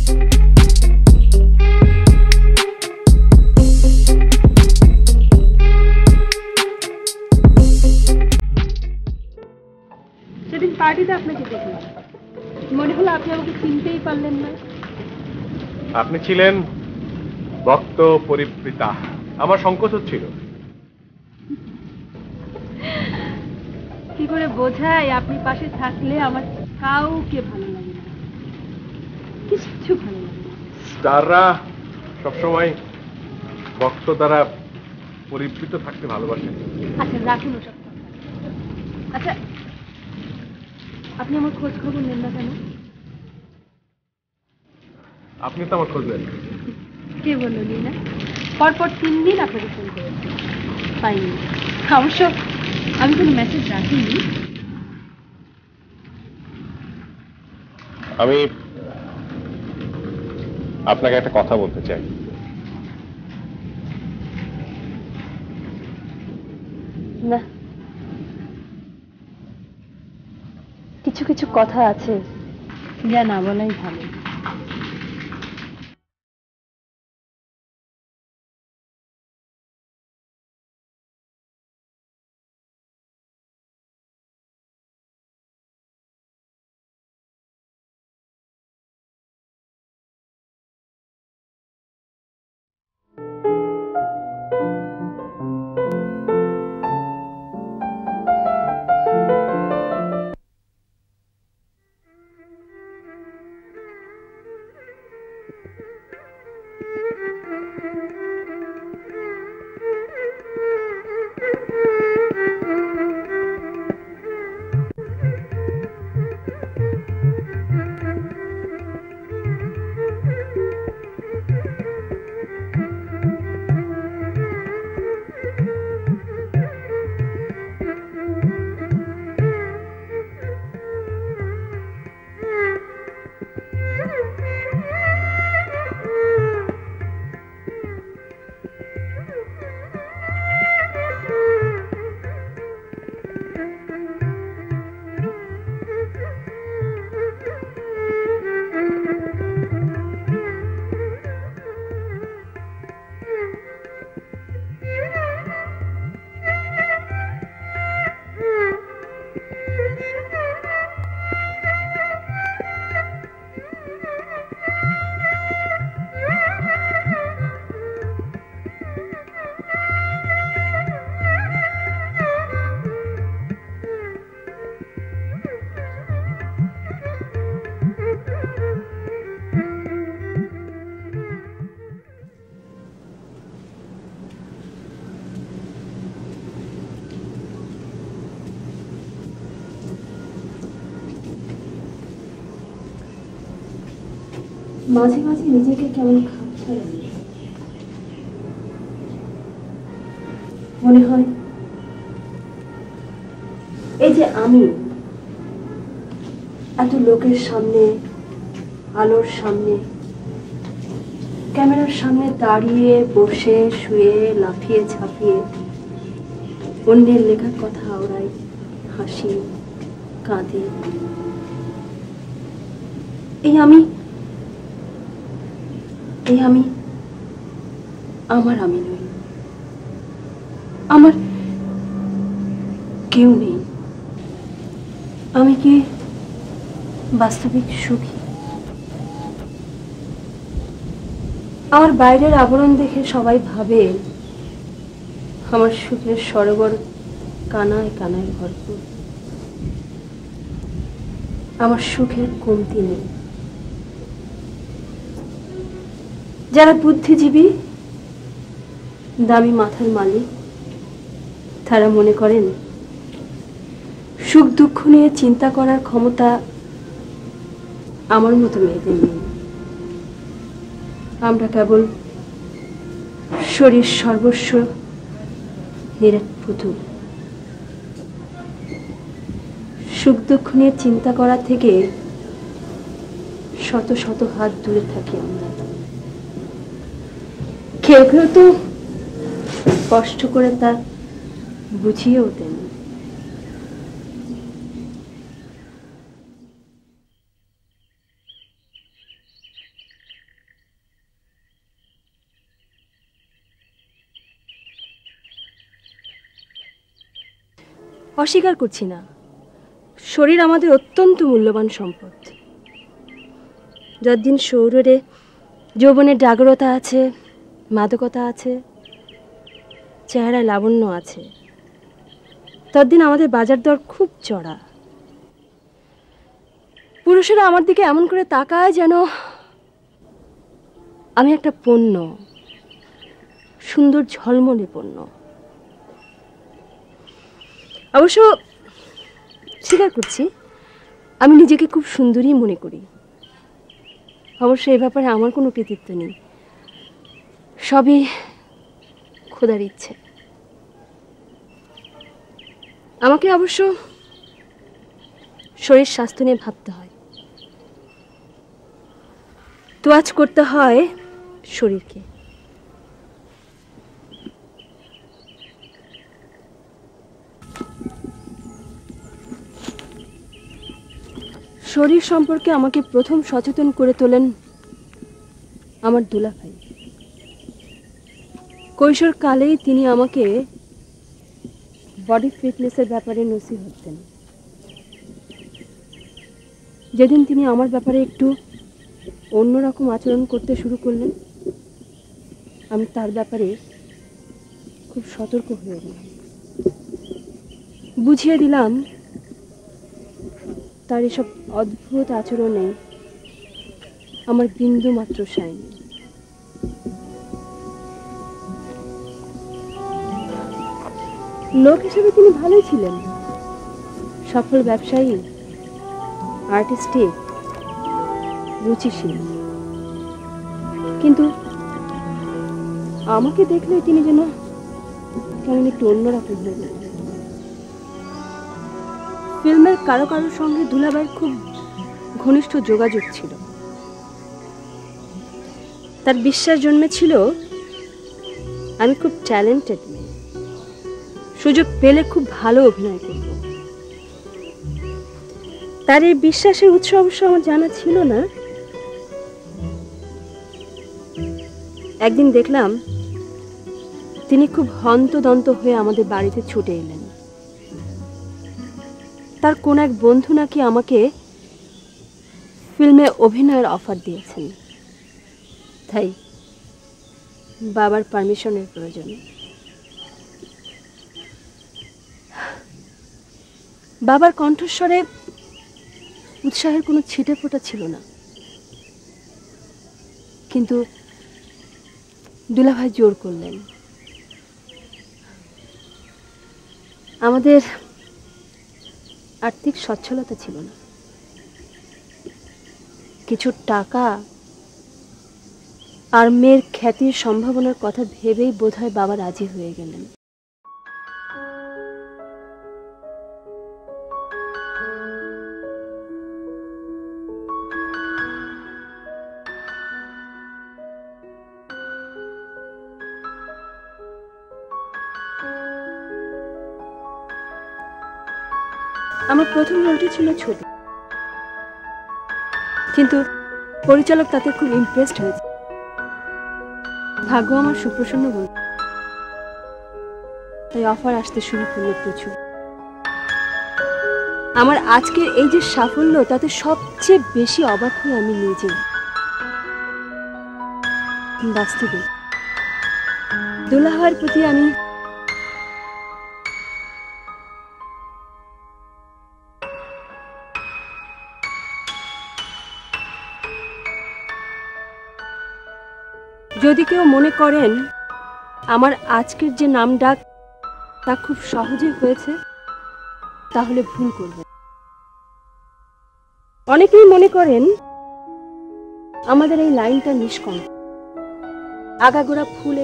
সেদিন পার্টিতে আপনাকে দেখলাম, মনে হলো আপনি আমাকে চিনতেই পারলেন না। আপনি ছিলেন ভক্ত পরিবৃতা, আমার সংকোচ হচ্ছিল। কি করে বোঝাই আপনি পাশে থাকলে আমার কাউকে ভালো লাগে না, কিচ্ছু ভালো লাগে না। স্টাররা সবসময় ভক্ত দ্বারা পরিবৃত থাকতে ভালোবাসেন। আচ্ছা রাখুন ওসব কথা। আচ্ছা আপনি আমার খোঁজ খবর নেন না কেন? আপনি তো আমার খোঁজ নেন। কে বললো নি না? পরপর 3 দিন আপনাকে ফোন করেছি, পাইনি। অবশ্য আমি কোনো মেসেজ রাখিনি। আমি আপনাকে একটা কথা বলতে চাই। না, কিছু কিছু কথা আছে যা না বলাই ভালো। মাঝে মাঝে নিজেকে কেমন খাপছাড়া মনে হয়। এই যে আমি এত লোকের সামনে, আলোর সামনে, ক্যামেরার সামনে দাঁড়িয়ে, বসে, শুয়ে, লাফিয়ে ঝাঁপিয়ে অন্যের লেখার কথা আওড়াই, হাসি, কাঁদে। এই আমি আমার আমি নই, আমার কেউ নেই। আমি কি বাস্তবিক সুখী? আমার বাইরের আবরণ দেখে সবাই ভাবে আমার সুখের সরোবর কানায় কানায় ভরপুর। আমার সুখের কমতি নেই। যারা বুদ্ধিজীবী, দামি মাথার মালিক, তারা মনে করেন সুখ দুঃখ নিয়ে চিন্তা করার ক্ষমতা আমার মতো মেয়েদের নেই। আমরা কেবল শরীর সর্বস্ব নিরেট পুতুল। সুখ দুঃখ নিয়ে চিন্তা করা থেকে শত শত হাত দূরে থাকি আমরা। কেউ কেউ তো কষ্ট করে তা বুঝিয়েও দেন। অস্বীকার করছি না, শরীর আমাদের অত্যন্ত মূল্যবান সম্পদ। যতদিন শরীরে যৌবনের ডাগরতা আছে, মাদকতা আছে, চেহারায় লাবণ্য আছে, ততদিন আমাদের বাজার দর খুব চড়া। পুরুষেরা আমার দিকে এমন করে তাকায় যেন আমি একটা পণ্য, সুন্দর ঝলমলে পণ্য। অবশ্য স্বীকার করছি, আমি নিজেকে খুব সুন্দরী মনে করি। অবশ্য এ ব্যাপারে আমার কোনো কৃতিত্ব নেই, সবই খোদার ইচ্ছে। আমাকে অবশ্য শরীর স্বাস্থ্য নিয়ে ভাবতে হয়, তোয়াজ করতে হয় শরীরকে। শরীর সম্পর্কে আমাকে প্রথম সচেতন করে তোলেন আমার দুলাভাই। কৈশোর কালেই তিনি আমাকে বডি ফিটনেসের ব্যাপারে নসিহত দেন। যেদিন তিনি আমার ব্যাপারে একটু অন্যরকম আচরণ করতে শুরু করলেন, আমি তার ব্যাপারে খুব সতর্ক হয়ে গেলাম। বুঝিয়ে দিলাম তার এসব অদ্ভুত আচরণে আমার বিন্দু মাত্র সায় নেই। লোক হিসেবে তিনি ভালোই ছিলেন, সফল ব্যবসায়ী, আর্টিস্টিক, রুচিশীল। কিন্তু আমাকে দেখলে তিনি যেন কেমন একটু অন্যরকম হয়ে গেলেন। ফিল্মের কারো কারোর সঙ্গে দুলাভাইয়ের খুব ঘনিষ্ঠ যোগাযোগ ছিল। তার বিশ্বাস জন্মেছিল আমি খুব ট্যালেন্টেড মেয়ে, সুযোগ পেলে খুব ভালো অভিনয় করব। তার এই বিশ্বাসের উৎস অবশ্য আমার জানা ছিল না। একদিন দেখলাম তিনি খুব হন্তদন্ত হয়ে আমাদের বাড়িতে ছুটে এলেন। তার কোন এক বন্ধু নাকি আমাকে ফিল্মে অভিনয়ের অফার দিয়েছেন, তাই বাবার পারমিশনের প্রয়োজন। বাবার কণ্ঠস্বরে উৎসাহের কোনো ছিটে ফোঁটা ছিল না, কিন্তু দুলাভাই জোর করলেন। আমাদের আর্থিক সচ্ছলতা ছিল না, কিছু টাকা আর মেয়ের খ্যাতির সম্ভাবনার কথা ভেবেই বোধহয় বাবা রাজি হয়ে গেলেন। আমার প্রথম রোলটি ছিল ছোট, কিন্তু পরিচালক তাতে খুব ইমপ্রেসড হয়েছে। ভাগ্য আমার সুপ্রসন্ন বল, তাই অফার আসতে শুরু করলো প্রচুর। আমার আজকের এই যে সাফল্য, তাতে সবচেয়ে বেশি অবাক হই আমি নিজে। বাস্তবে দুলাভাইয়ের প্রতি আমি যদি কেউ মনে করেন আমার আজকের যে নাম ডাক তা খুব সহজে হয়েছে, তাহলে ভুল করবেন। অনেকেই মনে করেন আমাদের এই লাইনটা নিষ্কণ্ঠ, আগাগোড়া ফুলে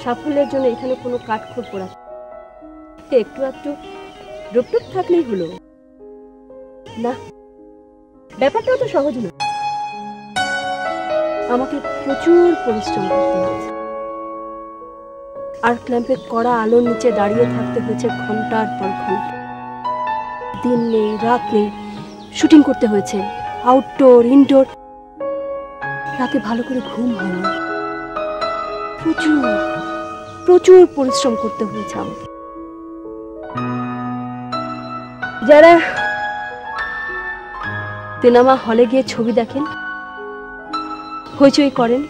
সাফল্যের জন্য এখানে কোনো কাঠখড় পোড়া, একটু একটু রূপটুপ থাকলেই হলো না। ব্যাপারটা তো সহজ না, আমাকে প্রচুর পরিশ্রম করতে হয়েছে। আর্ট ল্যাম্পে কড়া আলোর নিচে দাঁড়িয়ে থাকতে হয়েছে ঘন্টার পর ঘন্টা, দিন নেই রাত নেই শুটিং করতে হয়েছে, আউটডোর ইনডোর। রাতে ভালো করে ঘুম হয় না, প্রচুর প্রচুর পরিশ্রম করতে হয়েছে আমাকে। যারা সিনেমা হলে গিয়ে ছবি দেখেন, হইচই করেন,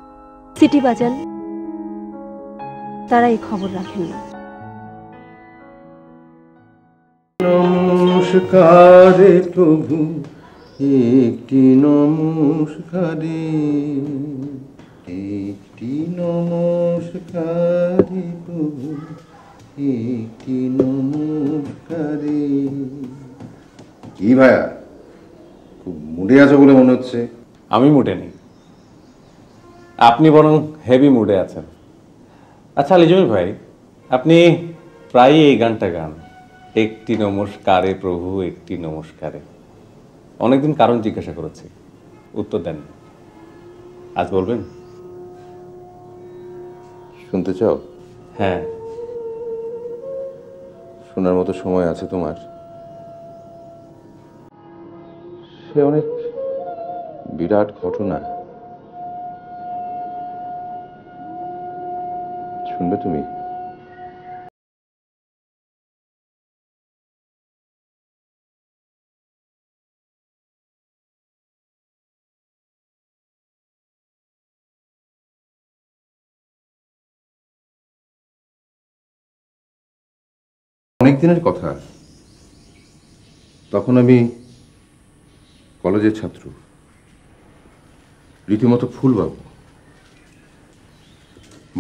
সিটি বাজান, তারা এই খবর রাখেন না। নমস্কারে প্রভু, একটি নমস্কারে, একটি নমস্কারে প্রভু, একটি নমস্কারে। কি ভাইয়া, খুব মুডে আছো বলে মনে হচ্ছে। আমি মুডে নেই, আপনি বরং হেভি মুডে আছেন। আচ্ছা লিজমি ভাই, আপনি প্রায়ই এই গানটা গান, একটি নমস্কারে প্রভু একটি নমস্কারে। অনেকদিন কারণ জিজ্ঞাসা করেছি, উত্তর দেন। আজ বলবেন? শুনতে চাও? হ্যাঁ। শোনার মতো সময় আছে তোমার? সে অনেক বিরাট ঘটনা, শুনবে তুমি? অনেক দিনের কথা, তখন আমি কলেজের ছাত্র, রীতিমতো ফুলবাবু।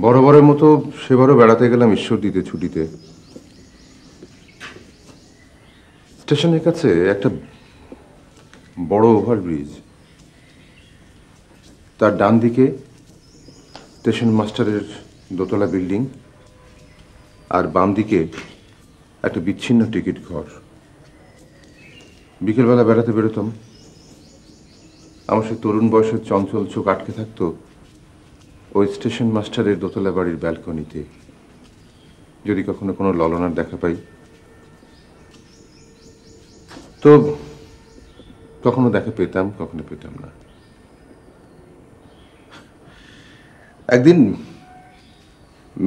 বরাবরের মতো সেবারও বেড়াতে গেলাম ঈশ্বর দিতে ছুটিতে। স্টেশনের কাছে একটা বড় ওভারব্রিজ, তার ডান দিকে স্টেশন মাস্টারের দোতলা বিল্ডিং, আর বাম দিকে একটা বিচ্ছিন্ন টিকিট ঘর। বিকেলবেলা বেড়াতে বেরোতাম, আমার সে তরুণ বয়সের চঞ্চল চোখ আটকে থাকতো ওই স্টেশন মাস্টারের দোতলা বাড়ির ব্যালকনিতে। যদি কখনো কোনো ললনার দেখা পাই তো কখনো দেখা পেতাম, কখনো পেতাম না। একদিন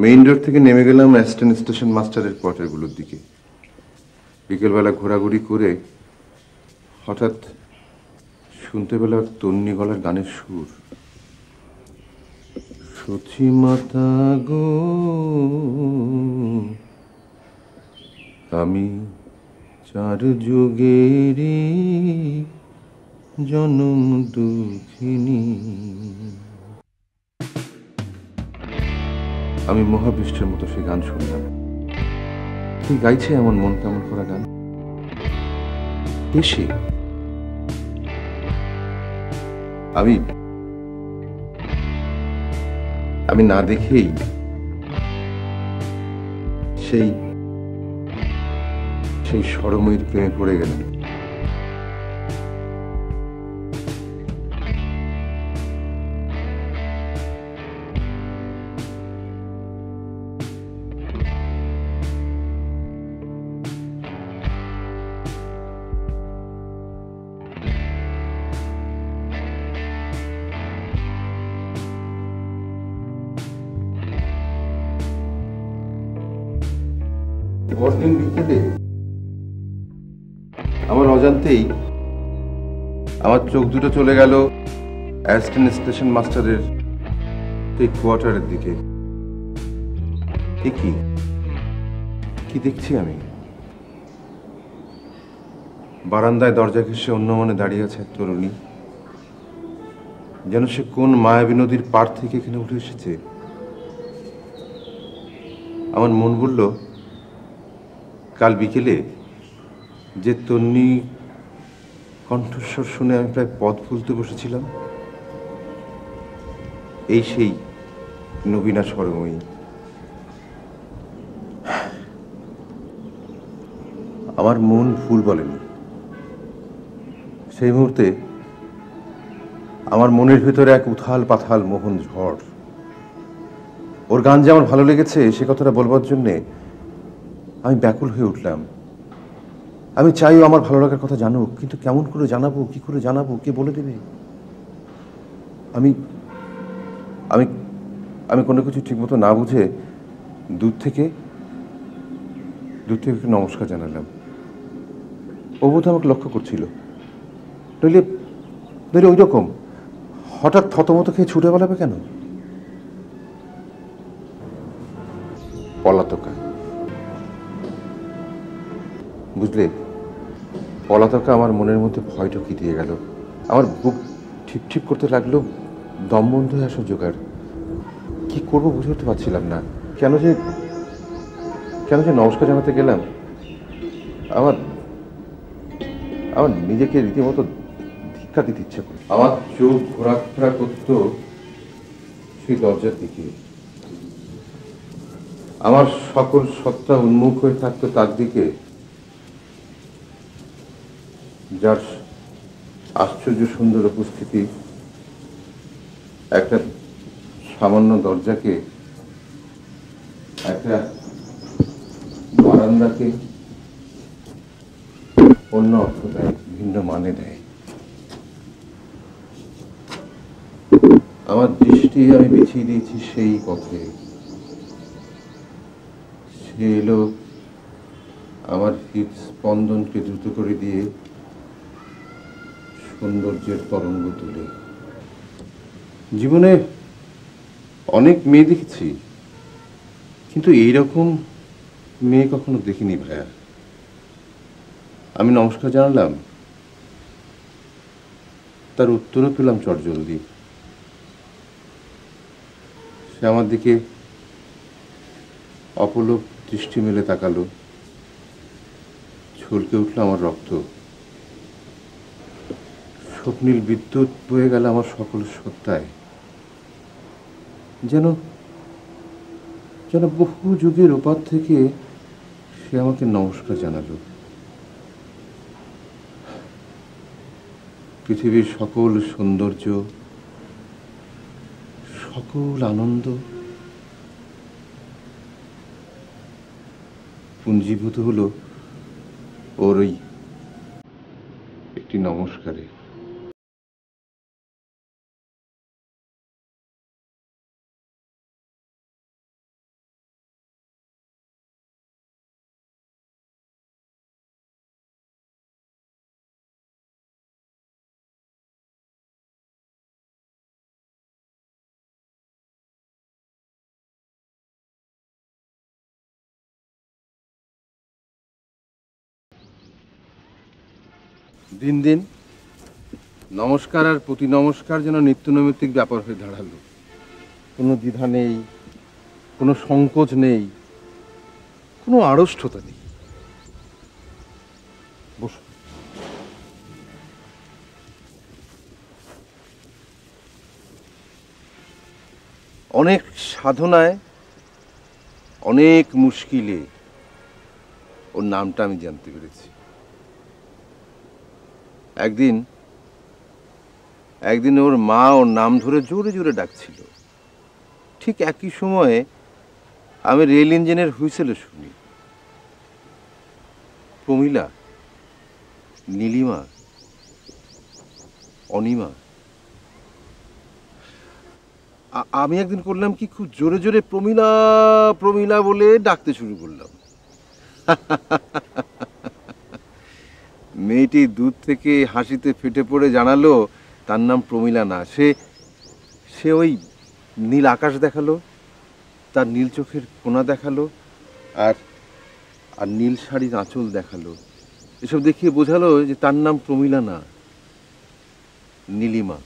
মেইন রোড থেকে নেমে গেলাম অ্যাস্টন স্টেশন মাস্টারের কোয়ার্টারগুলোর দিকে। বিকেলবেলা ঘোরাঘুরি করে হঠাৎ শুনতে পেলাম তন্নি গলার গানের সুর। সচি মাতা গো, আমি চার যুগেরই জনম দুঃখিনী। আমি মহাবিশ্বের মতো সে গান শুনলাম। কি গাইছে এমন মন কেমন করা গান? এসে আমি না দেখেই সেই স্বরময়ীর প্রেমে পড়ে গেলাম। পরদিন বিকেলে আমার অজান্তেই আমার চোখ দুটো চলে গেল অ্যাস্টন স্টেশন মাস্টারের এই কোয়ার্টারের দিকে। কি দেখছি আমি? বারান্দায় দরজা ঘেঁষে অন্য মনে দাঁড়িয়ে আছে এক তরুণী, যেন সে কোন মায়াবী নদীর পাড় থেকে এখানে উঠে এসেছে। আমার মন বলল, কাল বিকেলে যে তন্নি কণ্ঠস্বর শুনে আমি প্রায় পথ ভুলতে বসেছিলাম, এই সেই নবীনা স্বরময়ী। আমার মন ভুল বলেনি। সেই মুহূর্তে আমার মনের ভিতরে এক উথাল পাথাল মোহন ঝড়। ওর গান যে আমার ভালো লেগেছে সে কথাটা বলবার জন্যে আমি ব্যাকুল হয়ে উঠলাম। আমি চাইও আমার ভালো লাগার কথা জানুক, কিন্তু কেমন করে জানাবো, কি করে জানাবো, কে বলে দেবে? আমি আমি আমি কোনো কিছু ঠিকমতো না বুঝে দূর থেকে নমস্কার জানালাম। ও বোধহয় আমাকে লক্ষ্য করছিল, নইলে নইলে ওই রকম হঠাৎ থতমত খেয়ে ছুটে বেড়াবে কেন? পলাতকা, বুঝলে, পলাতকা আমার মনের মধ্যে ভয় ঢুকিয়ে দিয়ে গেল। আমার বুক ঠিক ঠিক করতে লাগলো, দম বন্ধ হয়ে আসা জোগাড়। কি করবো বুঝে উঠতে পারছিলাম না। কেন যে নমস্কার জানাতে গেলাম, আমার আমার নিজেকে রীতিমতো ধিক্কার দিতে ইচ্ছে করে। আমার চোখ ঘোরাফেরা করতো সেই দরজার দিকে, আমার সকল সত্তা উন্মুখ হয়ে থাকতো তার দিকে, যার আশ্চর্য সুন্দর উপস্থিতি একটা সামান্য দরজাকে, একটা বারান্দাকে অন্য অর্থ দেয়, ভিন্ন মানে দেয়। আমার দৃষ্টি আমি বিছিয়ে দিয়েছি সেই পথে। সে এলো আমার হৃদস্পন্দনকে দ্রুত করে দিয়ে সৌন্দর্যের তরঙ্গ তুলে। জীবনে অনেক মেয়ে দেখেছি, কিন্তু এইরকম মেয়ে কখনো দেখিনি ভাইয়া। আমি নমস্কার জানালাম, তার উত্তরও পেলাম চটজলদি। সে আমার দিকে অপলক দৃষ্টি মেলে তাকালো, ছলকে উঠল আমার রক্ত। স্বপ্নীল বিদ্যুৎ বয়ে গেল আমার সকল সত্তায়, যেন যেন বহু যুগের ওপার থেকে সে আমাকে নমস্কার জানালো। পৃথিবীর সকল সৌন্দর্য, সকল আনন্দ পুঞ্জীভূত হলো ওর ওই একটি নমস্কারে। দিন দিন নমস্কার আর প্রতি নমস্কার যেন নিত্যনৈমিত্তিক ব্যাপার হয়ে দাঁড়ালো। কোনো দ্বিধা নেই, কোনো সংকোচ নেই, কোনো আড়ষ্টতা নেই। বসো। অনেক সাধনায়, অনেক মুশকিলে ওর নামটা আমি জানতে পেরেছি। একদিন ওর মা ওর নাম ধরে জোরে জোরে ডাকছিল। ঠিক একই সময়ে আমি রেল ইঞ্জিনের হুইসেলে শুনি, প্রমীলা, নীলিমা, অনিমা। আমি একদিন করলাম কি, খুব জোরে জোরে প্রমীলা প্রমীলা বলে ডাকতে শুরু করলাম। মেয়েটি দূর থেকে হাসিতে ফেটে পড়ে জানালো তার নাম প্রমীলা না, সে ওই নীল আকাশ দেখালো, তার নীল চোখের কোনা দেখালো, আর আর নীল শাড়ির আঁচল দেখালো। এসব দেখিয়ে বোঝালো যে তার নাম প্রমীলা না, নীলিমা।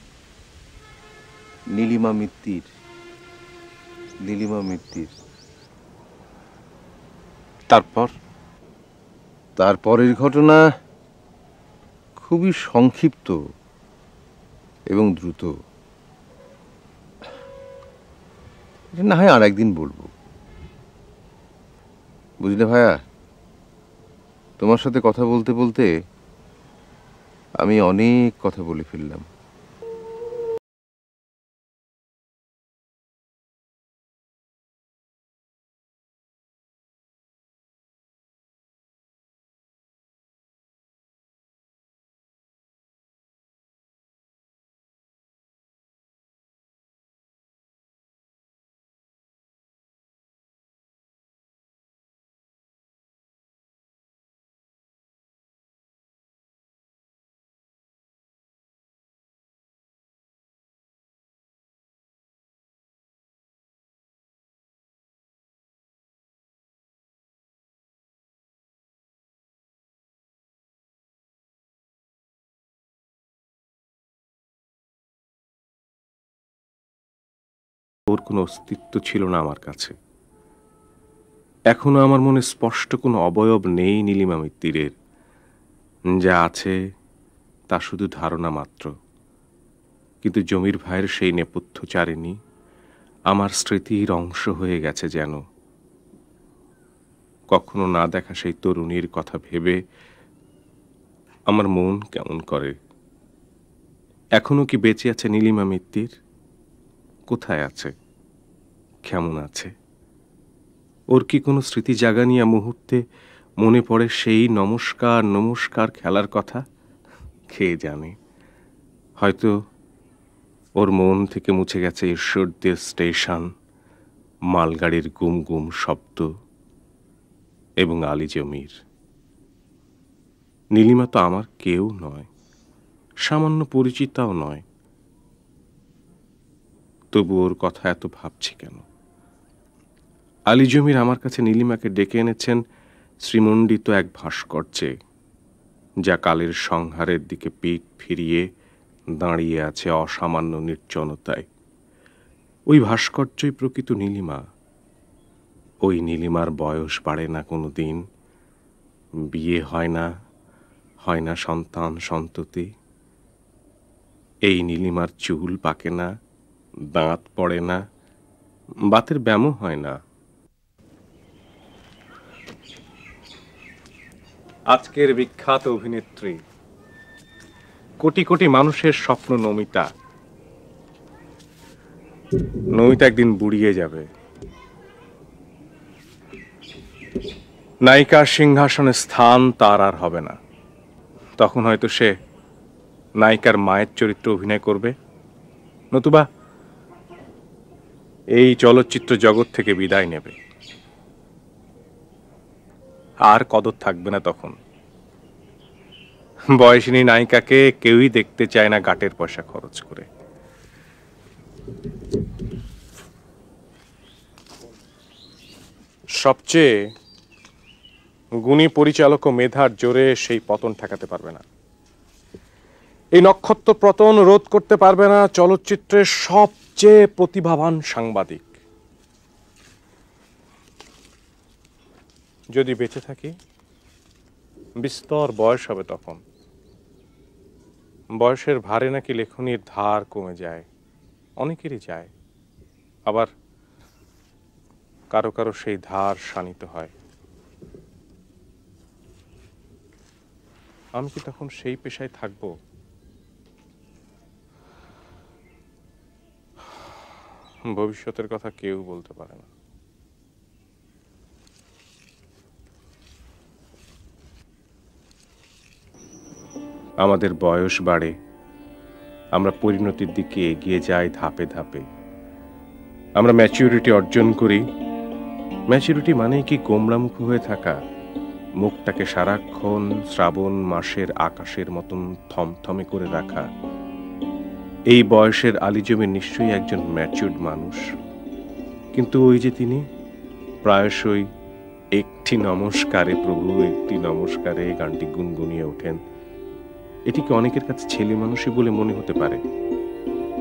নীলিমা মিত্তির, নীলিমা মিত্তির। তারপরের ঘটনা খুবই সংক্ষিপ্ত এবং দ্রুত। এটা না হয় আর একদিন বলবো। বুঝলে ভাইয়া, তোমার সাথে কথা বলতে বলতে আমি অনেক কথা বলে ফেললাম। ওর কোনো অস্তিত্ব ছিল না আমার কাছে। এখনো আমার মনে স্পষ্ট কোনো অবয়ব নেই নীলিমা মিত্তিরের। যা আছে তা শুধু ধারণা মাত্র। কিন্তু জমির ভাইয়ের সেই নেপথ্যচারিণী আমার স্মৃতির অংশ হয়ে গেছে যেন। কখনো না দেখা সেই তরুণীর কথা ভেবে আমার মন কেমন করে। এখনো কি বেঁচে আছে নীলিমা মিত্তির? কোথায় আছে? কেমন আছে? ওর কি কোনো স্মৃতি জাগানিয়া মুহূর্তে মনে পড়ে সেই নমস্কার নমস্কার খেলার কথা? কে জানে, হয়তো ওর মন থেকে মুছে গেছে ঈশ্বরদের স্টেশন, মালগাড়ির গুম গুম শব্দ এবং আলী জমির। নীলিমা তো আমার কেউ নয়, সামান্য পরিচিতাও নয়। তবু ওর কথা এত ভাবছি কেন? আলী জমির আমার কাছে নীলিমাকে ডেকে এনেছেন শ্রীমণ্ডিত এক ভাস্কর্যে, যা কালের সংহারের দিকে পিঠ ফিরিয়ে দাঁড়িয়ে আছে অসামান্য নির্জনতায়। ওই ভাস্কর্যই প্রকৃত নীলিমা। ওই নীলিমার বয়স বাড়ে না কোনো দিন, বিয়ে হয় না, হয় না সন্তান সন্ততি। এই নীলিমার চুল পাকে না, দাঁত পড়ে না, বাতের ব্যামো হয় না। আজকের বিখ্যাত অভিনেত্রী, কোটি কোটি মানুষের স্বপ্ন নমিতা। নমিতা একদিন বুড়িয়ে যাবে। নায়িকার সিংহাসনে স্থান তার আর হবে না। তখন হয়তো সে নায়িকার মায়ের চরিত্র অভিনয় করবে, নতুবা এই চলচ্চিত্র জগৎ থেকে বিদায় নেবে। আর কদর থাকবে না তখন। বয়সিনী নায়িকাকে কেউই দেখতে চায় না গাটের পয়সা খরচ করে। সবচেয়ে গুণী পরিচালক ও মেধার জোরে সেই পতন ঠেকাতে পারবে না। এই নক্ষত্র পতন রোধ করতে পারবে না চলচ্চিত্রের সবচেয়ে প্রতিভাবান সাংবাদিক। যদি বেঁচে থাকি, বিস্তর বয়স হবে তখন। বয়সের ভারে নাকি লেখনীর ধার কমে যায়, অনেকেরই যায়, আবার কারো কারো সেই ধার শানিত হয়। আমি কি তখন সেই পেশায় থাকবো? ভবিষ্যতের কথা কেউ বলতে পারে না। আমাদের বয়স বাড়ে, আমরা পরিণতির দিকে এগিয়ে যাই ধাপে ধাপে। আমরা ম্যাচুরিটি অর্জন করি। ম্যাচুরিটি মানে কি গোমড়ামুখ হয়ে থাকা, মুখটাকে সারাক্ষণ শ্রাবণ মাসের আকাশের মতন থমথমে করে রাখা? এই বয়সের আলী জমির নিশ্চয়ই একজন ম্যাচুরড মানুষ। কিন্তু ওই যে তিনি প্রায়শই একটি নমস্কারে প্রভু একটি নমস্কারে গানটি গুনগুনিয়ে ওঠেন। এটিকে অনেকের কাছে ছেলে মানুষই বলে মনে হতে পারে।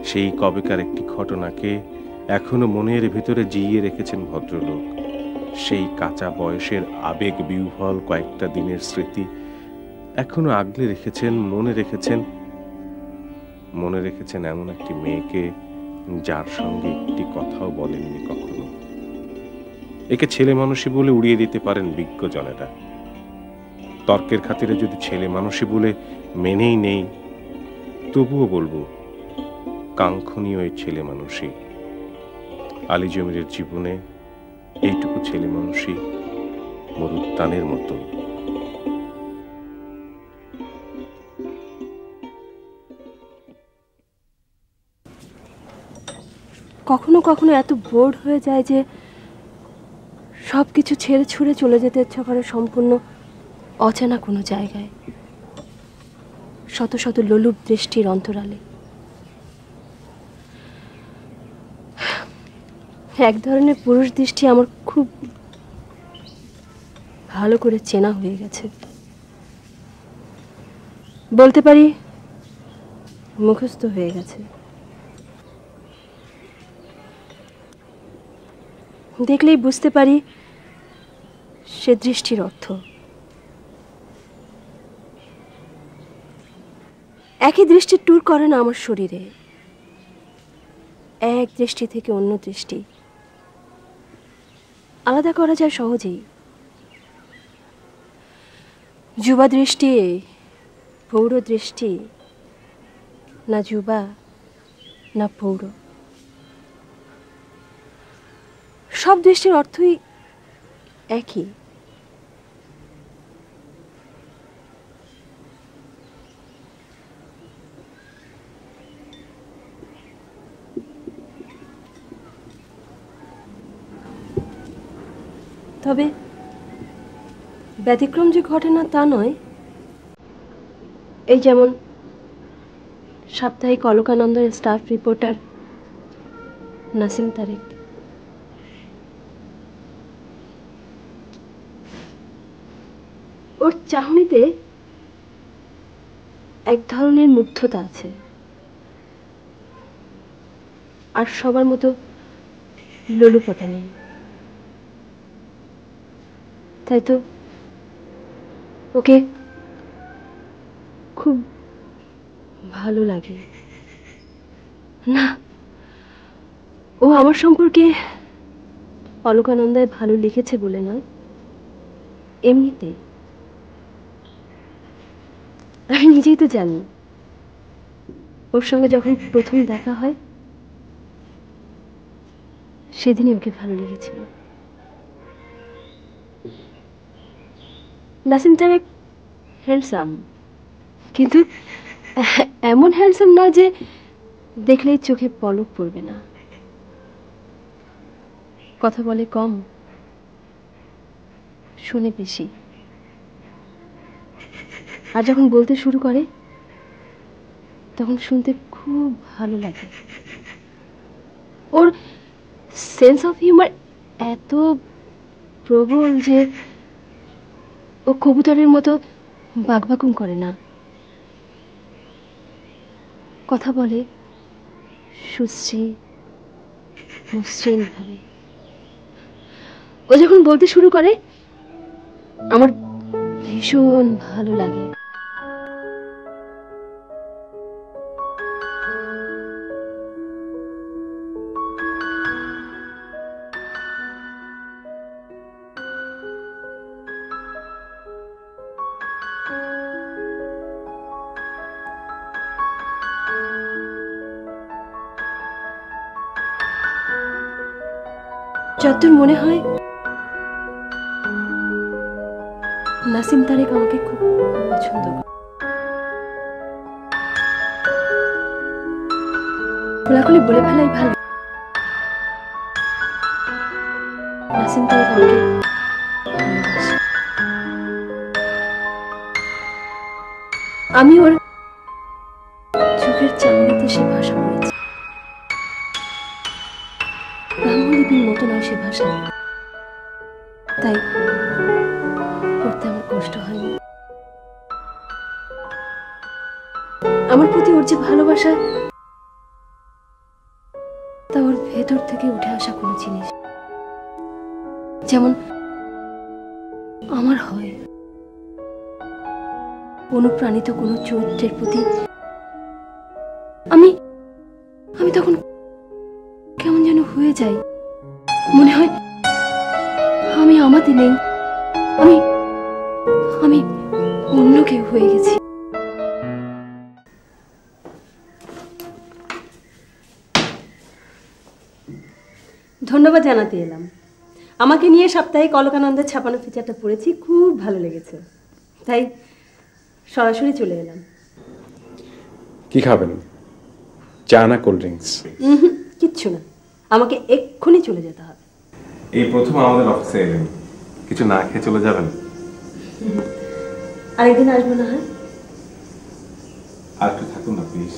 সেই কবেকার একটি ঘটনাকে এখনো মনের ভিতরে জিইয়ে রেখেছেন ভদ্রলোক। সেই কাঁচা বয়সের আবেগ বিহ্বল কয়েকটা দিনের স্মৃতি এখনো আগলে রেখেছেন, মনে রেখেছেন এমন একটি মেয়েকে যার সঙ্গে একটি কথাও বলেননি কখনো। একে ছেলে মানুষই বলে উড়িয়ে দিতে পারেন বিজ্ঞজনেরা। তর্কের খাতিরে যদি ছেলে মানুষই বলে মেনেই নেই, তবুও বলবো কাঙ্ক্ষণীয় এই ছেলে মানুষই। আলী জমিরের জীবনে এইটুকু ছেলে মানুষই মরুত্তানের মতো। কখনো কখনো এত বোর্ড হয়ে যায় যে সব কিছু ছেড়ে ছুড়ে চলে যেতে ইচ্ছা করে সম্পূর্ণ অচেনা কোনো জায়গায়, শত শত লোলুপ দৃষ্টির অন্তরালে। এক ধরনের পুরুষ দৃষ্টি আমার খুব ভালো করে চেনা হয়ে গেছে, বলতে পারি মুখস্থ হয়ে গেছে। দেখলেই বুঝতে পারি সে দৃষ্টির অর্থ। একই দৃষ্টির ট্যুর করে না আমার শরীরে, এক দৃষ্টি থেকে অন্য দৃষ্টি আলাদা করা যায় সহজেই। যুবা দৃষ্টি, পৌর দৃষ্টি, না যুবা না পৌর, সব দৃষ্টির অর্থই একই। তবে ব্যতিক্রম যে ঘটে না তা নয়। এই যেমন সাপ্তাহিক অলকানন্দের স্টাফ রিপোর্টার নাসিম তারেক। ওর চাহনিতে এক ধরনের মুগ্ধতা আছে, আর সবার মতো লোলুপতা নেই। তাই তো ওকে খুব ভালো লাগে। না, ও আমার সম্পর্কে অলকানন্দায় ভালো লিখেছে বলে নয়, এমনিতে। আমি নিজেই তো জানি ওর সঙ্গে যখন প্রথম দেখা হয় সেদিনই ওকে ভালো লেগেছিল। নাসিম তারেক হ্যান্ডসাম, কিন্তু এমন হ্যান্ডসাম না যে দেখলেই চোখে পলক পড়বে না। কথা বলে কম, শুনে বেশি, আর যখন বলতে শুরু করে তখন শুনতে খুব ভালো লাগে। ওর সেন্স অফ হিউমার এত প্রবল যে ও কবুতরের মতো বাকবাকুম করে না, কথা বলে সুশ্রী মসৃণ ভাবে। ও যখন বলতে শুরু করে আমার ভীষণ ভালো লাগে। যতদূর মনে হয় নাসিম তারেক আমাকে খুব পছন্দ করে। খোলাখুলি বলে ফেলাই ভালো। নাসিম তারেক আমাকে ভালোবাসে। আমি ওর চোখের চামড়াতে সে ভাষা পড়েছি। ব্রাহ্মলিপির মতো নয় সে ভাষা, তাই পড়তে আমার কষ্ট হয়নি। আমার প্রতি ওর যে ভালোবাসা, তা ওর ভেতর থেকে উঠে আসা কোনো জিনিস, যেমন আমার হয় অনুপ্রাণিত কোনো চরিত্রের প্রতি আমি আমি তখন কেমন যেন হয়ে যাই। মনে হয় আমি আমাতে নেই, আমি আমি অন্য কেউ হয়ে গেছি। ধন্যবাদ জানাতে এলাম। আমাকে নিয়ে সাপ্তাহিক অলকানন্দের ছাপানো ফিচারটা পড়েছি, খুব ভালো লেগেছে, তাই সরাসরি চলে এলাম। কি খাবেন, চা না কোল্ড ড্রিঙ্কস? কিচ্ছু না, আমাকে এক্ষুনি চলে যেতে হবে। এই প্রথম আমাদের অফিসে এলেন, কিছু না খেয়ে চলে যাবেন? আরেকদিন আসবো না? হয় আর একটু থাকুন না প্লিজ।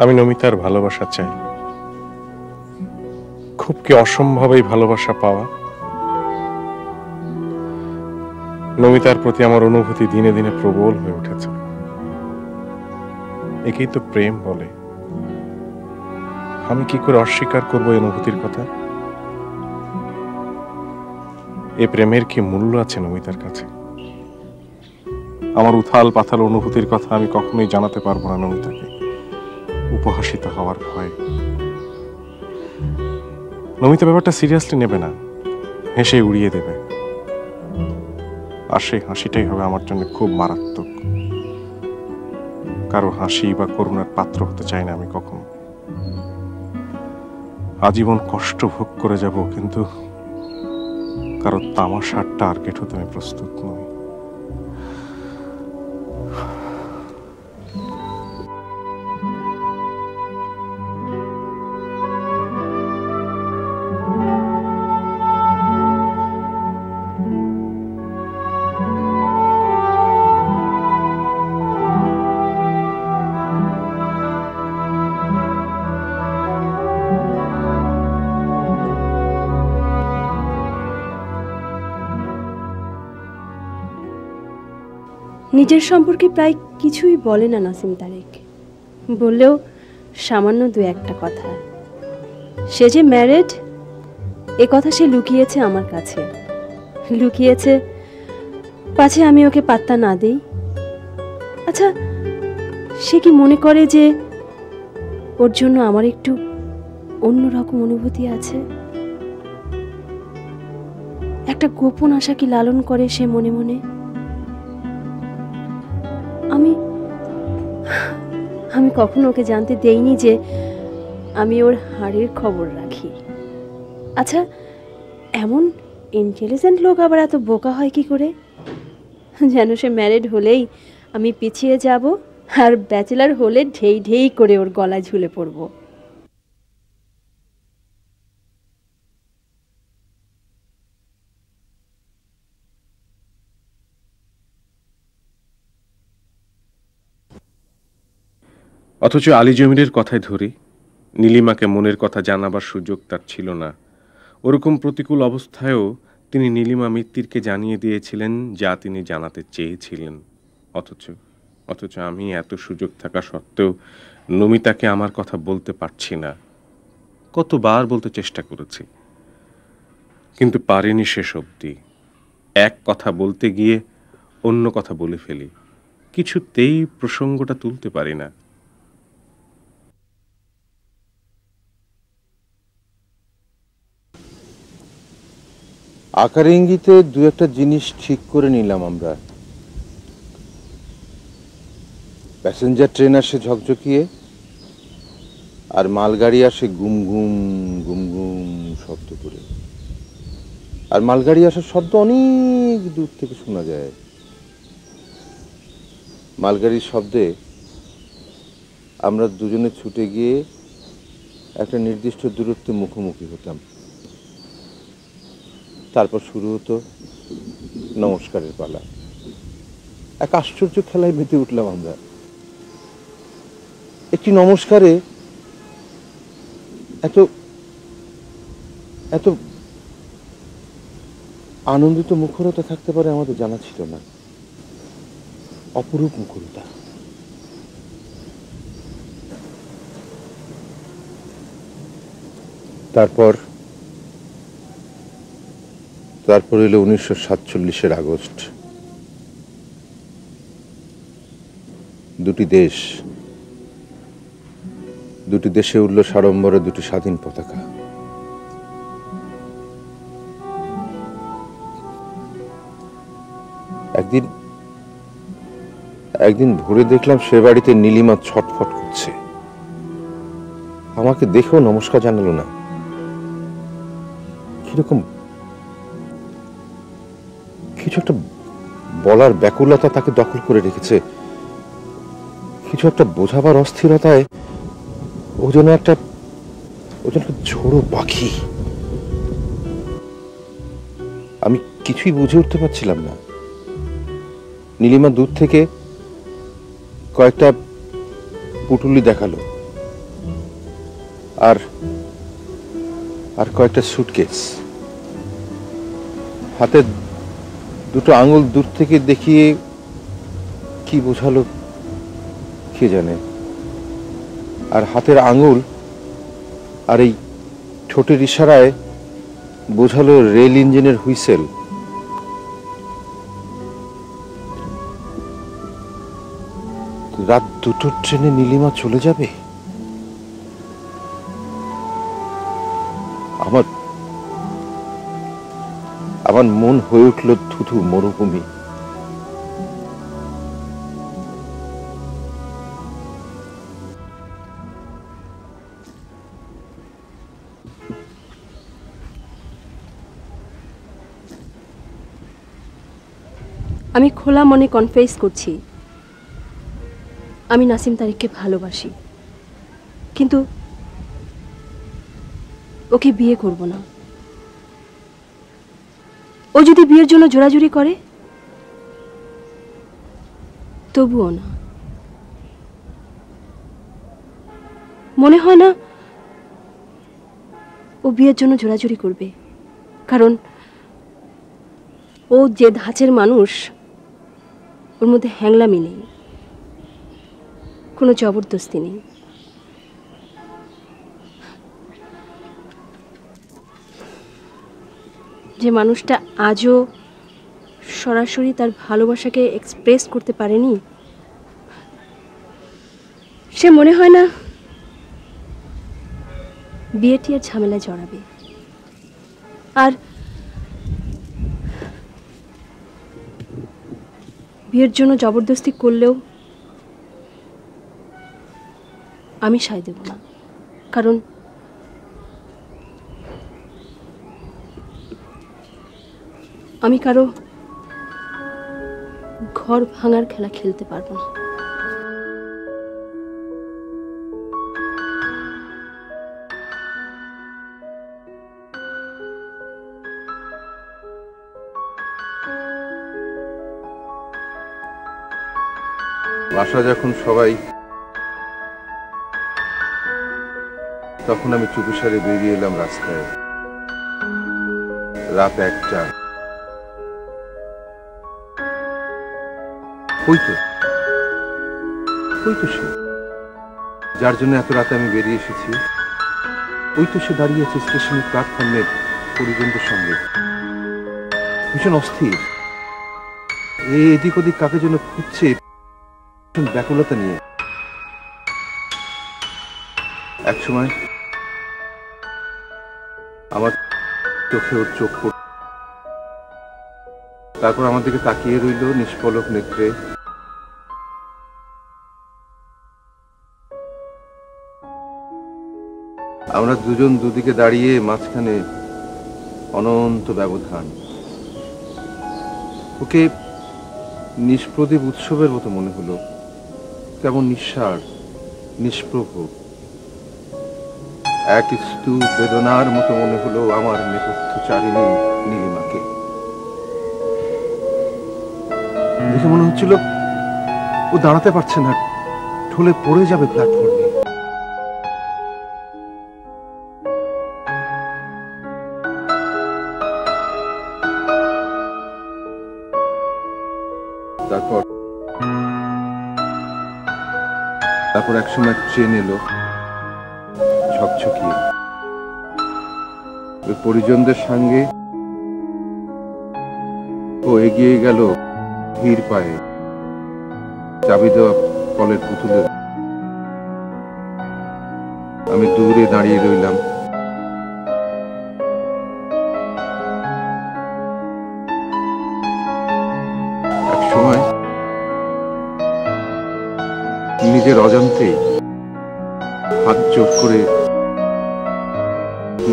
আমি নমিতার ভালোবাসা চাই, খুব কি অসম্ভব এই ভালোবাসা পাওয়া। নমিতার প্রতি আমার অনুভূতি দিনে দিনে প্রবল হয়ে উঠেছে। একেই তো প্রেম বলে। আমি কি করে অস্বীকার করবো এই অনুভূতির কথা? এ প্রেমের কি মূল্য আছে নমিতার কাছে? আমার উথাল পাথাল অনুভূতির কথা আমি কখনোই জানাতে পারবো না নমিতাকে, উপহাসিত হওয়ার ভয়ে। নমিতা ব্যাপারটা সিরিয়াসলি নেবে না, হেসে উড়িয়ে দেবে। আর সেই হাসিটাই হবে আমার জন্য খুব মারাত্মক। কারো হাসি বা করুণার পাত্র হতে চাই না আমি কখনো। আজীবন কষ্ট ভোগ করে যাব, কিন্তু কারো তামাশার টার্গেট হতে আমি প্রস্তুত নই। নিজের সম্পর্কে প্রায় কিছুই বলে না নাসিম তারেক, বললেও সামান্য দু একটা কথা। সে যে ম্যারেড এ কথা সে লুকিয়েছে আমার কাছে, লুকিয়েছে পাছে আমি ওকে পাত্তা না দেই। আচ্ছা, সে কি মনে করে যে ওর জন্য আমার একটু অন্যরকম অনুভূতি আছে? একটা গোপন আশা কি লালন করে সে মনে মনে? আমি কখনো ওকে জানতে দেইনি যে আমি ওর হাড়ের খবর রাখি। আচ্ছা, এমন ইন্টেলিজেন্ট লোক আবার এত বোকা হয় কি করে? যেন সে ম্যারিড হলেই আমি পিছিয়ে যাব, আর ব্যাচেলার হলে ঢেই ঢেই করে ওর গলায় ঝুলে পড়ব। অথচ আলী জমিরের কথায় ধরি, নীলিমাকে মনের কথা জানাবার সুযোগ তার ছিল না। ওরকম প্রতিকূল অবস্থায়ও তিনি নীলিমা মিত্তিরকে জানিয়ে দিয়েছিলেন যা তিনি জানাতে চেয়েছিলেন। অথচ আমি এত সুযোগ থাকা সত্ত্বেও নমিতাকে আমার কথা বলতে পারছি না। কতবার বলতে চেষ্টা করেছি, কিন্তু পারিনি শেষ অবধি। এক কথা বলতে গিয়ে অন্য কথা বলে ফেলি, কিছুতেই প্রসঙ্গটা তুলতে পারি না। আকার ইঙ্গিতে দু একটা জিনিস ঠিক করে নিলাম আমরা। প্যাসেঞ্জার ট্রেন আসে ঝকঝকিয়ে, আর মালগাড়ি আসে গুম গুম গুম গুম শব্দ করে। আর মালগাড়ি আসার শব্দ অনেক দূর থেকে শোনা যায়। মালগাড়ির শব্দে আমরা দুজনে ছুটে গিয়ে একটা নির্দিষ্ট দূরত্বে মুখোমুখি হতাম। তারপর শুরু হতো নমস্কারের পালা। এক আশ্চর্য খেলায় মেতে উঠলাম আমরা। একটি নমস্কারে এত এত আনন্দিত মুখরতা থাকতে পারে আমাদের জানা ছিল না। অপরূপ মুখরতা। তারপর এলো 1947-এর আগস্ট। দুটি দেশে উঠল সাড়ম্বরে দুটি স্বাধীন পতাকা। একদিন ভোরে দেখলাম সে বাড়িতে নীলিমা ছটফট করছে। আমাকে দেখেও নমস্কার জানালো না। কিরকম কিছু একটা বলার ব্যাকুলতা তাকে দখল করে রেখেছে। কিছু একটা বোঝাবার অস্থিরতায় ও যেন একটা ঝোড়ো পাখি। আমি কিছুই বুঝে উঠতে পারছিলাম না। নীলিমা দূর থেকে কয়েকটা পুটুলি দেখালো, আর আর কয়েকটা সুটকেস। হাতে দুটো আঙুল দূর থেকে দেখিয়ে কি বোঝালো কে জানে। আর হাতের আঙুল আর এই ঠোঁটের ইশারায় বোঝালো রেল ইঞ্জিনের হুইসেল। রাত 2টোর ট্রেনে নীলিমা চলে যাবে। আমার আমার মন হয়ে উঠল থুথু মরুভূমি। আমি খোলা মনে কনফেস করছি, আমি নাসিম তারিককে ভালোবাসি, কিন্তু ওকে বিয়ে করব না। ও যদি বিয়ের জন্য জোরাজুরি করে তবুও না। মনে হয় না ও বিয়ের জন্য জোরাজুরি করবে, কারণ ও যে ধাঁচের মানুষ, ওর মধ্যে হ্যাংলামি নেই, কোনো জবরদস্তি নেই। যে মানুষটা আজও সরাসরি তার ভালোবাসাকে এক্সপ্রেস করতে পারেনি, সে মনে হয় না বিয়েটি আর ঝামেলায় জড়াবে। আর বিয়ের জন্য জবরদস্তি করলেও আমি সায় দেব না, কারণ আমি কারো ঘর ভাঙার খেলা খেলতে পারবো না। বাসা যখন সবাই, তখন আমি চুপিসারে বেরিয়ে এলাম রাস্তায়। রাত 1টা। ওই তো সে, যার জন্য এত রাতে আমি বেরিয়ে এসেছি। ওই তো সে দাঁড়িয়ে আছে স্টেশনের প্ল্যাটফর্মে পরিজনদের সঙ্গে, ভীষণ অস্থির। এদিক ওদিক কাকে যেন খুঁজছে ব্যাকুলতা নিয়ে। একসময় আমার চোখে ওর চোখ পড়ল, তারপর আমার দিকে তাকিয়ে রইল নিষ্পলক নেত্রে। আমরা দুজন দুদিকে দাঁড়িয়ে, মাঝখানে অনন্ত ব্যবধান। ওকে নিষ্প্রদীপ উৎসবের মতো মনে হলো, কেমন নিঃসার, নিষ্প্রভ। এক স্তূপ বেদনার মতো মনে হলো আমার নেপথ্যচারিণী নীলিমাকে। দেখে মনে হচ্ছিল ও দাঁড়াতে পারছে না, ঢলে পড়ে যাবে প্ল্যাটফর্মে। তারপর একসময় ট্রেন এলো ঝকঝকিয়ে। ওই পরিজনদের সঙ্গে ও এগিয়ে গেল ধীর পায়ে, চাবি দেওয়া কলের পুতুলে। আমি দূরে দাঁড়িয়ে রইলাম। একসময় নিজের অজান্তেই হাত জোর করে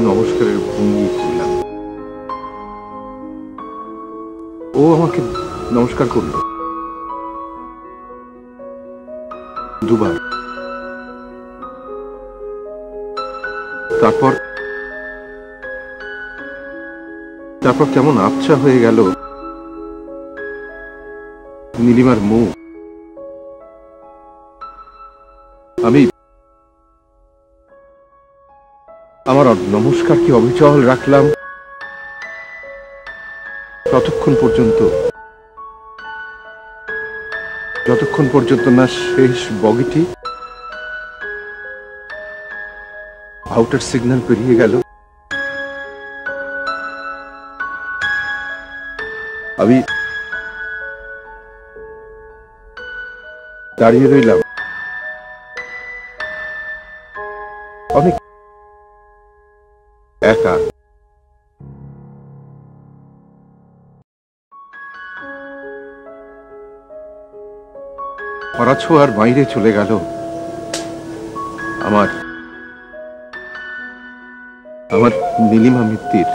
নমস্কারের ভঙ্গি করলাম। ও আমাকে নমস্কার করল দুবার। তারপর কেমন আবছা হয়ে গেল নীলিমার মুখ। আমি আমার নমস্কার কি অবিচল রাখলাম ততক্ষণ পর্যন্ত, যতক্ষণ পর্যন্ত না শেষ বগিটি আউটার সিগন্যাল পেরিয়ে গেল। আমি দাঁড়িয়ে রইলাম অনেক একা। খরাছোয়ার বাইরে চলে গেল আমার আমার নীলিমা মিত্তির।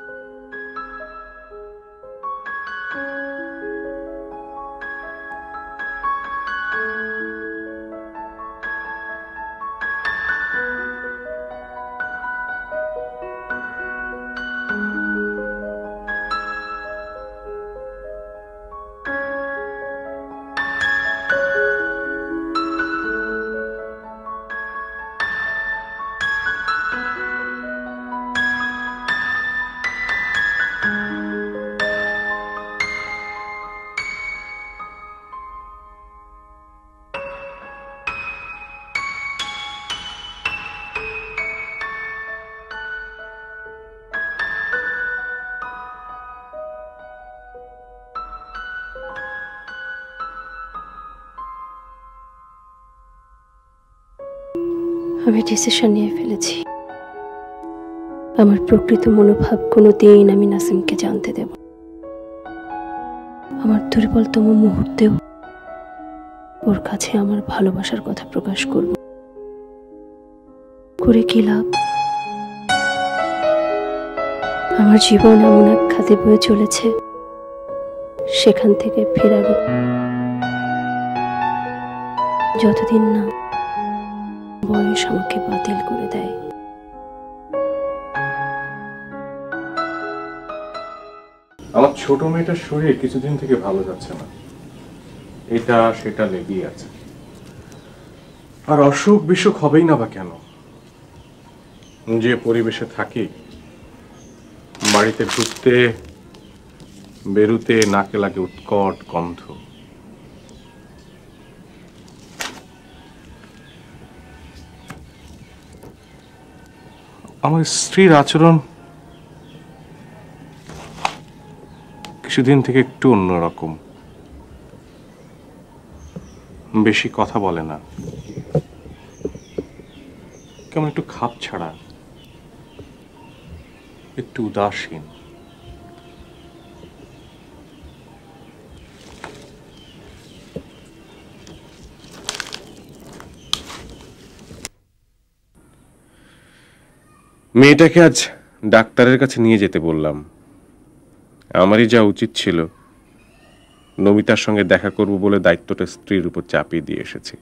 আমি ডিসিশন নিয়ে ফেলেছি, আমার প্রকৃত মনোভাব কোনোদিন আমি নাসিমকে জানতে দেব। আমার দুর্বলতম মুহূর্তেও ওর কাছে আমার ভালোবাসার কথা প্রকাশ করব। করে কি লাভ? আমার জীবন এমন এক খাতে বয়ে চলেছে, সেখান থেকে ফেরার যতদিন না বয়স আমাকে বাতিল করে দেয়। আমার ছোট মেয়েটার শরীর কিছুদিন থেকে ভালো যাচ্ছে না, এটা সেটা লেগেই আছে। আর অসুখ বিসুখ হবেই না বা কেন? যে পরিবেশে থাকি, বাড়িতে ঢুকতে বেরুতে নাকে লাগে উৎকট গন্ধ। আমার স্ত্রীর আচরণ কিছুদিন থেকে একটু অন্যরকম। বেশি কথা বলে না, কেমন একটু খাপ ছাড়া, একটু উদাসীন। মেয়েটাকে আজ ডাক্তারের কাছে নিয়ে যেতে বললাম। আমারই যা উচিত ছিল, নমিতার সঙ্গে দেখা করব বলে দায়িত্বটা স্ত্রীর উপর চাপিয়ে দিয়ে এসেছি।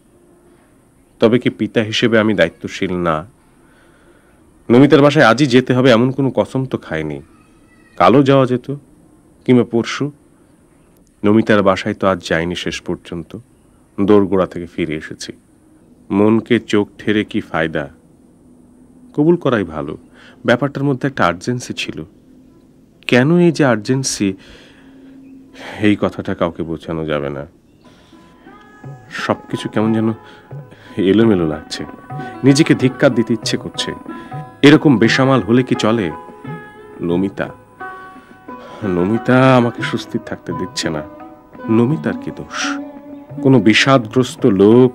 তবে কি পিতা হিসেবে আমি দায়িত্বশীল না? নমিতার বাসায় আজই যেতে হবে এমন কোনো কসম তো খাইনি। কালও যাওয়া যেত, কিংবা পরশু। নমিতার বাসায় তো আজ যাইনি শেষ পর্যন্ত, দোরগোড়া থেকে ফিরে এসেছি। মনকে চোখ ঠেরে কি ফায়দা? কবুল করাই ভালো। ব্যাপারটার মধ্যে একটা আর্জেন্সি ছিল। কেন এই যে আর্জেন্সি, এই কথাটা কাউকে বোঝানো যাবে না। সবকিছু কেমন যেন এলোমেলো লাগছে, নিজেকে ধিক্কার দিতে ইচ্ছে করছে। এরকম বেসামাল হলে কি চলে? নমিতা আমাকে সুস্থির থাকতে দিচ্ছে না। নমিতার কি দোষ? কোনো বিষাদগ্রস্ত লোক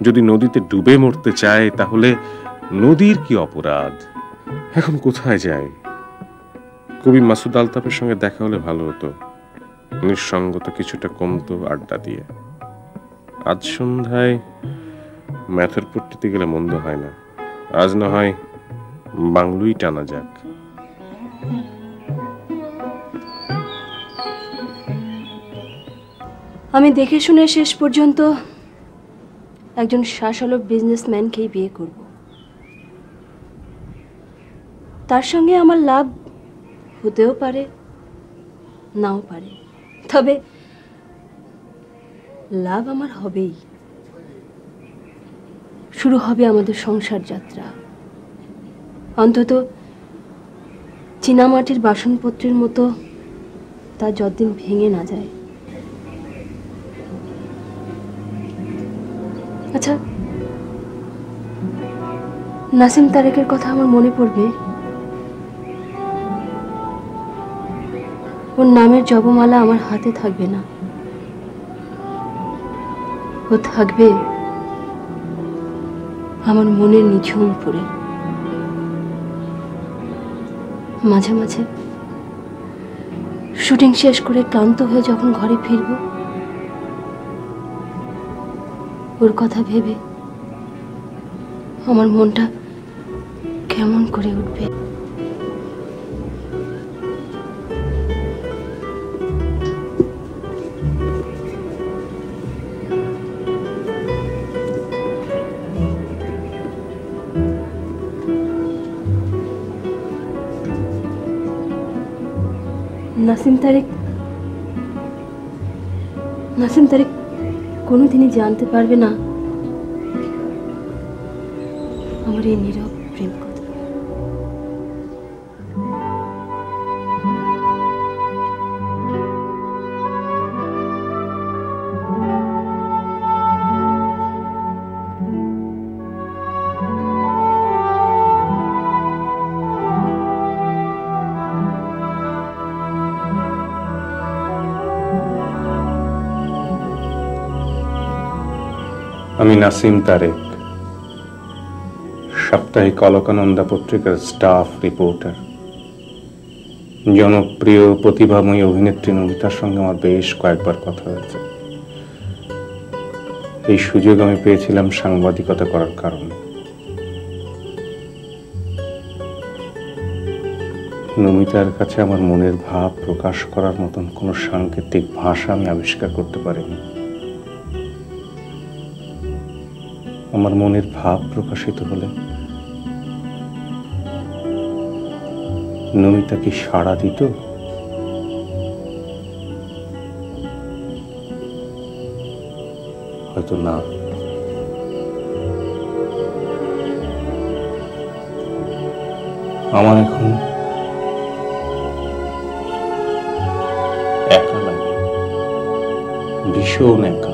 যদি নদীতে ডুবে মরতে চায়, তাহলে নদীর কি অপরাধ? এখন কোথায় যায়? কবি মাসুদ আলতাফের সঙ্গে দেখা হলে ভালো হতো। নিঃসঙ্গতা কিছুটা কমতো আড্ডা দিয়ে। আজ সন্ধ্যায় ম্যাথর পট্টিতে গেলে মন্দ হয় না। আজ না হয় বাংলুই টানা যাক। আমি দেখে শুনে শেষ পর্যন্ত একজন শাসলক বিজনেসম্যানকেই বিয়ে করব। তার সঙ্গে আমার লাভ হতেও পারে, নাও পারে, তবে লাভ আমার হবেই। শুরু হবে আমাদের সংসার যাত্রা। অন্তত চীনামাটির বাসনপত্রের মতো তা যতদিন ভেঙে না যায়। আচ্ছা, নাসিম তারেকের কথা আমার মনে পড়বে। ওর নামের জপমালা আমার হাতে থাকবে না, ও থাকবে আমার মনের নিঝুম পড়ে। মাঝে মাঝে শুটিং শেষ করে ক্লান্ত হয়ে যখন ঘরে ফিরব, ওর কথা ভেবে আমার মনটা কেমন করে উঠবে। নাসিম তারেক কোনোদিনই জানতে পারবে না আমার এই নীরব প্রেম কথা। আমি নাসিম তারেক, সাপ্তাহিক অলকানন্দা পত্রিকার স্টাফ রিপোর্টার। জনপ্রিয় প্রতিভাময়ী অভিনেত্রী নমিতার সঙ্গে আমার বেশ কয়েকবার কথা হয়েছে। এই সুযোগ আমি পেয়েছিলাম সাংবাদিকতা করার কারণে। নমিতার কাছে আমার মনের ভাব প্রকাশ করার মতন কোনো সাংকেতিক ভাষা আমি আবিষ্কার করতে পারিনি। আমার মনের ভাব প্রকাশিত হলে নমিতা কি সাড়া দিত? হয়তো না। আমার এখন একা লাগে, ভীষণ একা।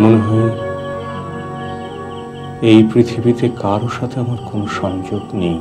মনে হয় এই পৃথিবীতে কারো সাথে আমার কোনো সংযোগ নেই।